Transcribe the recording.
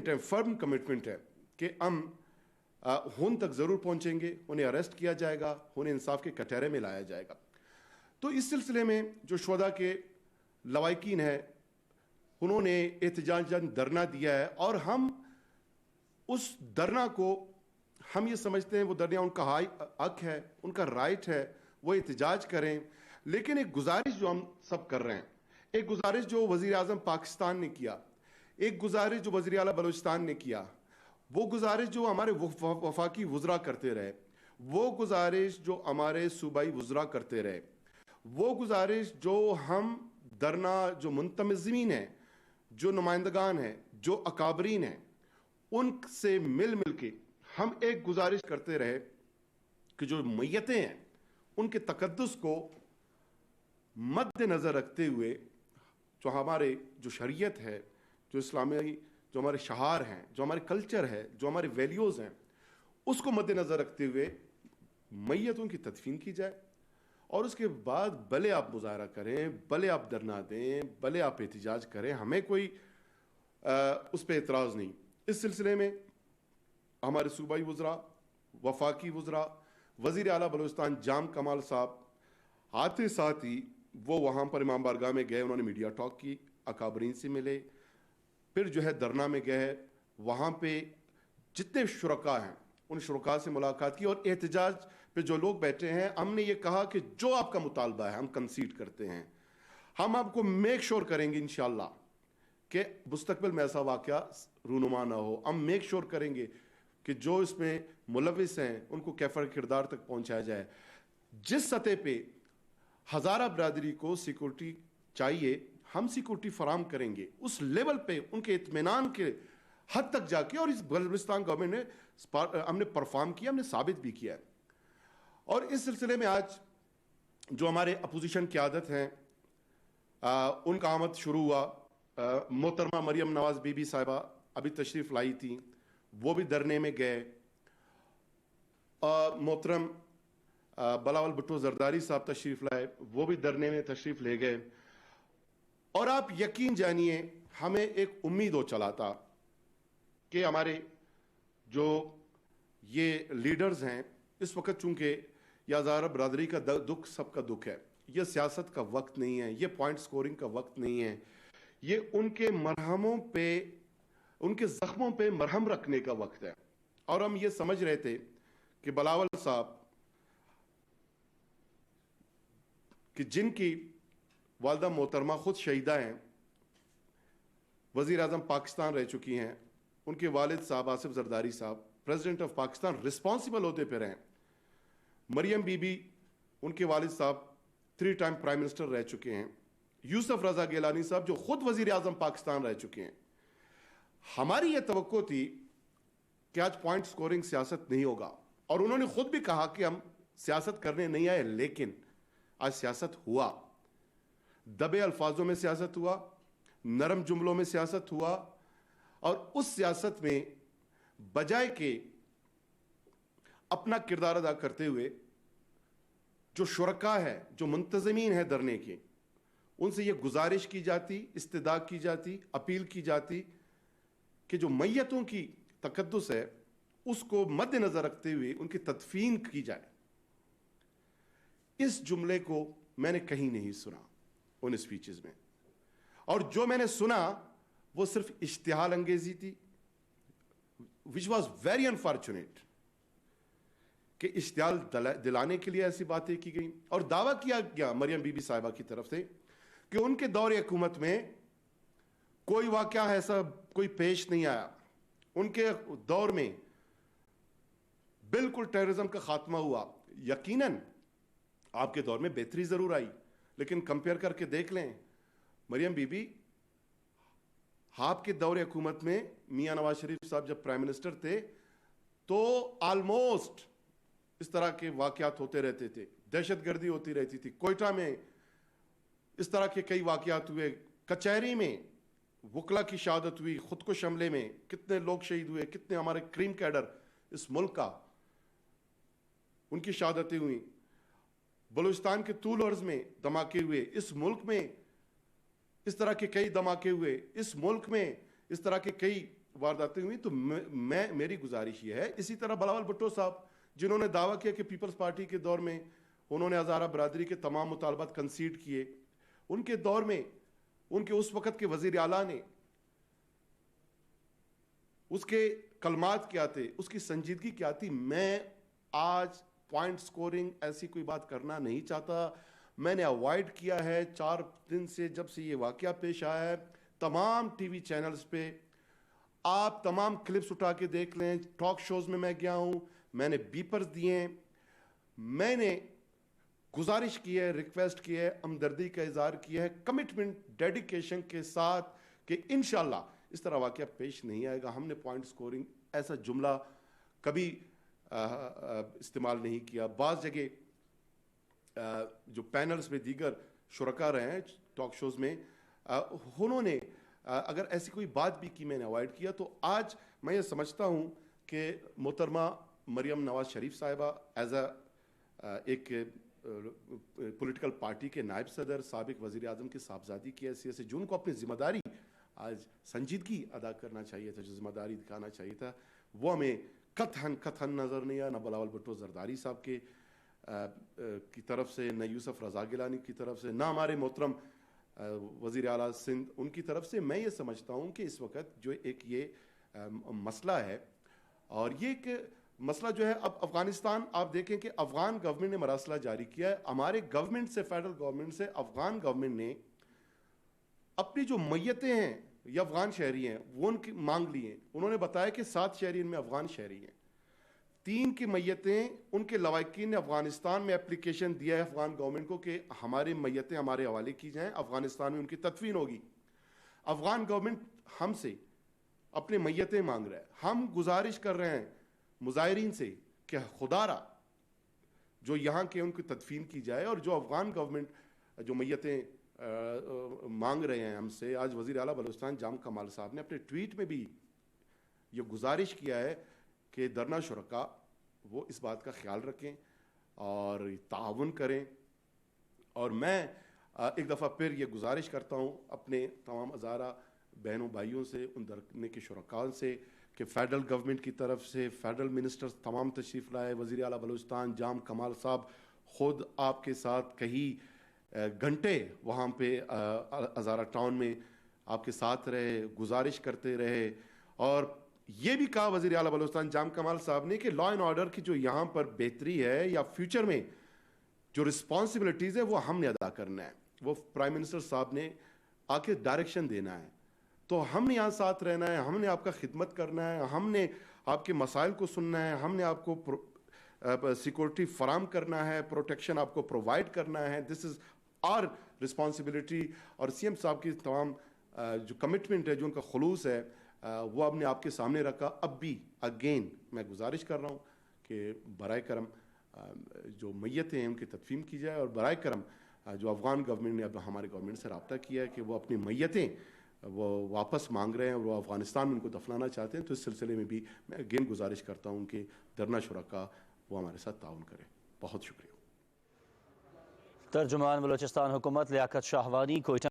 Firm commitment है कि हम हुन तक ज़रूर पहुंचेंगे, उन्हें अरेस्ट किया जाएगा, उन्हें इंसाफ के कटहरे में लाया जाएगा। तो इस सिलसिले में जो शुहदा के लवाकिन है उन्होंने एहतजाजन धरना दिया है, और हम उस धरना को हम ये समझते हैं वो धरना उनका हक है, उनका राइट है, वो एहतजाज करें। लेकिन एक गुजारिश जो हम सब कर रहे हैं, एक गुजारिश जो वज़ीर आज़म पाकिस्तान ने किया, एक गुजारिश जो वज़ीर आला बलूचिस्तान ने किया, वो गुजारिश जो हमारे वफाकी वज़रा करते रहे, वो गुजारिश जो हमारे सूबाई वज़रा करते रहे, वो गुजारिश जो हम धरना जो मुंतज़मीन हैं, जो नुमाइंदगान हैं, जो अकाबरीन हैं, उनसे मिल के हम एक गुजारिश करते रहे कि जो मैयतें हैं उनके तकद्दुस को मद्देनज़र रखते हुए जो हमारे जो शरीयत है, जो इस्लामी जो हमारे शहार हैं, जो हमारे कल्चर है, जो हमारे वैल्यूज़ हैं, उसको मद्देनज़र रखते हुए मैयतों की तदफीन की जाए। और उसके बाद भले आप मुजाहरा करें, भले आप धरना दें, भले आप एहतजाज करें, हमें कोई उस पर एतराज़ नहीं। इस सिलसिले में हमारे सूबाई वज़रा, वफाकी वज़रा, वज़ीर आला बलूचिस्तान जाम कमाल साहब आते साथ ही वो वहाँ पर इमाम बारगाह में गए, उन्होंने मीडिया टॉक की, अकाबरीन से मिले, फिर जो है धरना में गए, वहाँ पे जितने शुरका हैं उन शुरका से मुलाकात की, और एहतजाज पे जो लोग बैठे हैं हमने ये कहा कि जो आपका मुतालबा है हम कंसीड करते हैं, हम आपको मेक श्योर करेंगे इंशाअल्लाह कि मुस्तकबिल में ऐसा वाक़या रूनुमा ना हो। हम मेक श्योर करेंगे कि जो इसमें मुलविस हैं उनको कैफर किरदार तक पहुंचाया जाए। जिस सतह पे हज़ारा बरादरी को सिक्योरिटी चाहिए, हम सिक्योरिटी फराम करेंगे, उस लेवल पे उनके इत्मीनान के हद तक जाके, और इस बलूचिस्तान गवर्नमेंट ने हमने परफॉर्म किया, हमने साबित भी किया है। और इस सिलसिले में आज जो हमारे अपोजिशन की आदत हैं उनका आमद शुरू हुआ। मोहतरमा मरियम नवाज बीबी साहिबा अभी तशरीफ़ लाई थी, वो भी धरने में गए। मोहतरम बिलावल भुट्टो जरदारी साहब तशरीफ़ लाए, वो भी धरने में तशरीफ़ ले गए। और आप यकीन जानिए हमें एक उम्मीद हो चला था कि हमारे जो ये लीडर्स हैं इस वक्त, चूंकि ये हज़ारा बरादरी का दुख सबका दुख है, ये सियासत का वक्त नहीं है, ये पॉइंट स्कोरिंग का वक्त नहीं है, ये उनके मरहमों पे, उनके जख्मों पे मरहम रखने का वक्त है। और हम ये समझ रहे थे कि बिलावल साहब कि जिनकी वालदा मोहतरमा खुद शहीदा हैं, वज़ीर आज़म पाकिस्तान रह चुकी हैं, उनके वालिद साहब आसिफ जरदारी साहब प्रेसिडेंट ऑफ पाकिस्तान रिस्पॉन्सिबल होते पे रहे। मरियम बीबी, उनके वालिद साहब 3 टाइम प्राइम मिनिस्टर रह चुके हैं। यूसुफ रजा गिलानी साहब जो खुद वज़ीर आज़म पाकिस्तान रह चुके हैं। हमारी ये तवक्को थी कि आज पॉइंट स्कोरिंग सियासत नहीं होगा, और उन्होंने खुद भी कहा कि हम सियासत करने नहीं आए, लेकिन आज सियासत हुआ। दबे अल्फाजों में सियासत हुआ, नरम जुमलों में सियासत हुआ, और उस सियासत में बजाय के अपना किरदार अदा करते हुए जो शुरका है, जो मुंतज़मीन है धरने के, उनसे ये गुजारिश की जाती, इस्तिदा की जाती, अपील की जाती कि जो मैयतों की तकद्दुस है उसको मद्देनजर रखते हुए उनकी तदफीन की जाए। इस जुमले को मैंने कहीं नहीं सुना उन स्पीचेस में, और जो मैंने सुना वो सिर्फ इश्तिहाल अंगेजी थी, विच वॉज वेरी अनफॉर्चुनेट कि इश्तिहाल दिलाने के लिए ऐसी बातें की गई। और दावा किया गया मरियम बीबी साहिबा की तरफ से कि उनके दौर हुकूमत में कोई वाकया ऐसा कोई पेश नहीं आया, उनके दौर में बिल्कुल टेररिज्म का खात्मा हुआ। यकीनन आपके दौर में बेहतरी जरूर आई, लेकिन कंपेयर करके देख लें, मरियम बीबी आपके दौर हुकूमत में मियां नवाज शरीफ साहब जब प्राइम मिनिस्टर थे तो ऑलमोस्ट इस तरह के वाकयात होते रहते थे, दहशतगर्दी होती रहती थी, कोयटा में इस तरह के कई वाकयात हुए, कचहरी में वकला की शहादत हुई, खुदकुश हमले में कितने लोग शहीद हुए, कितने हमारे क्रीम कैडर इस मुल्क का, उनकी शहादतें हुई। बलूचिस्तान के तूल अर्ज में धमाके हुए, इस मुल्क में इस तरह के कई धमाके हुए, इस मुल्क में इस तरह के कई وارداتیں ہوئی تو میری گزارش یہ ہے، اسی طرح بلاول بھٹو صاحب جنہوں نے دعویٰ کیا کہ پیپلز پارٹی کے دور میں انہوں نے ہزارہ برادری کے تمام مطالبات کنسیڈ کیے، ان کے دور میں ان کے اس وقت کے وزیر اعلیٰ نے اس کے کلمات کیا تھے، اس کی سنجیدگی کیا تھی. میں آج پوائنٹ سکورنگ ایسی کوئی بات کرنا نہیں چاہتا، میں نے اوائڈ کیا ہے. 4 دن سے جب سے یہ واقعہ پیش آیا ہے تمام ٹی وی چینلز پہ آپ تمام کلپس اٹھا کے دیکھ لیں، ٹاک شوز میں گیا ہوں، میں نے بیپرز دیے ہیں، میں نے گزارش کی ہے، ریکویسٹ کی ہے، ہمدردی کا اظہار کیا ہے کمٹمنٹ ڈیڈیکیشن کے ساتھ کہ انشاءاللہ اس طرح واقعہ پیش نہیں آئے گا. ہم نے پوائنٹ سکورنگ ایسا جملہ کبھی استعمال نہیں کیا. بعض جگہ جو پینلز میں دیگر شرکا رہے ہیں ٹاک شوز میں انہوں نے اگر ایسی کوئی بات بھی کی میں نے اوائڈ کیا. تو آج میں یہ سمجھتا ہوں کہ محترمہ مریم نواز شریف صاحبہ ایز ایک پولیٹیکل پارٹی کے نائب صدر سابق وزیر اعظم کے صاحبزادی کی حیثیت سے جن کو اپنی ذمہ داری آج سنجیدگی ادا کرنا چاہیے تھا، جو ذمہ داری دکھانا چاہیے تھا، وہ ہمیں قطعاً نظر نہیں آیا، نہ بلاول بھٹو زرداری صاحب کی طرف سے، نہ یوسف رضا گیلانی کی طرف سے، نہ ہمارے محترم وزیر اعلیٰ سندھ ان کی طرف سے. میں یہ سمجھتا ہوں کہ اس وقت جو ایک یہ مسئلہ ہے اور یہ ایک مسئلہ جو ہے اب افغانستان آپ دیکھیں کہ افغان گورنمنٹ نے مراسلہ جاری کیا ہے. ہمارے گورنمنٹ سے، فیڈرل گورنمنٹ سے افغان گورنمنٹ نے اپنی جو میتیں ہیں یا افغان شہری ہیں وہ ان کی مانگ لی ہیں. انہوں نے بتایا کہ 7 شہری ان میں افغان شہری ہیں، 3 کی میتیں ان کے لواحقین نے افغانستان میں اپلیکیشن دیا ہے افغان گورنمنٹ کو کہ ہماری میتیں ہمارے حوالے کی جائیں، افغانستان میں ان کی تدفین ہوگی. افغان گورنمنٹ ہم سے اپنے میتیں مانگ رہا ہے. ہم گزارش کر رہے ہیں مظاہرین سے کہ خدا را جو یہاں کے ان کی تدفین کی جائے. اور جو افغان گورنمنٹ جو میتیں مانگ رہے ہیں ہم سے، آج وزیر اعلیٰ بلوچستان جام کمال صاحب نے اپنے ٹویٹ میں بھی یہ گزارش کیا ہے کہ درنا شرکا وہ اس بات کا خیال رکھیں اور تعاون کریں. اور میں ایک دفعہ پھر یہ گزارش کرتا ہوں اپنے تمام ہزارہ بہنوں بھائیوں سے، ان درنے کے شرکاء سے کہ فیڈرل گورنمنٹ کی طرف سے فیڈرل منسٹرز تمام تشریف لائے. وزیر اعلیٰ بلوچستان جام کمال صاحب خود آپ کے ساتھ کئی گھنٹے وہاں پہ ہزارہ ٹاؤن میں آپ کے ساتھ رہے، گزارش کرتے رہے. اور یہ بھی کہا وزیر اعلیٰ بلوچستان جام کمال صاحب نے کہ لا اینڈ آرڈر کی جو یہاں پر بہتری ہے یا فیوچر میں جو رسپانسبلٹیز ہے وہ ہم نے ادا کرنا ہے، وہ پرائم منسٹر صاحب نے آ کے ڈائریکشن دینا ہے. تو ہم نے یہاں ساتھ رہنا ہے، ہم نے آپ کا خدمت کرنا ہے، ہم نے آپ کے مسائل کو سننا ہے، ہم نے آپ کو سیکورٹی فراہم کرنا ہے، پروٹیکشن آپ کو پرووائڈ کرنا ہے. دس از آر رسپانسبلٹی. اور سی ایم صاحب کی تمام جو کمٹمنٹ ہے، جو ان کا خلوص ہے، وہ ہم نے آپ کے سامنے رکھا. اب بھی اگین میں گزارش کر رہا ہوں کہ برائے کرم جو میتیں ہیں ان کی تدفین کی جائے، اور برائے کرم جو افغان گورنمنٹ نے اب ہمارے گورنمنٹ سے رابطہ کیا ہے کہ وہ اپنی میتیں وہ واپس مانگ رہے ہیں اور وہ افغانستان میں ان کو دفنانا چاہتے ہیں، تو اس سلسلے میں بھی میں اگین گزارش کرتا ہوں کہ درنا شرکا وہ ہمارے ساتھ تعاون کریں. بہت شکریہ. ترجمان بلوچستان حکومت لیاقت شاہوانی کوئٹہ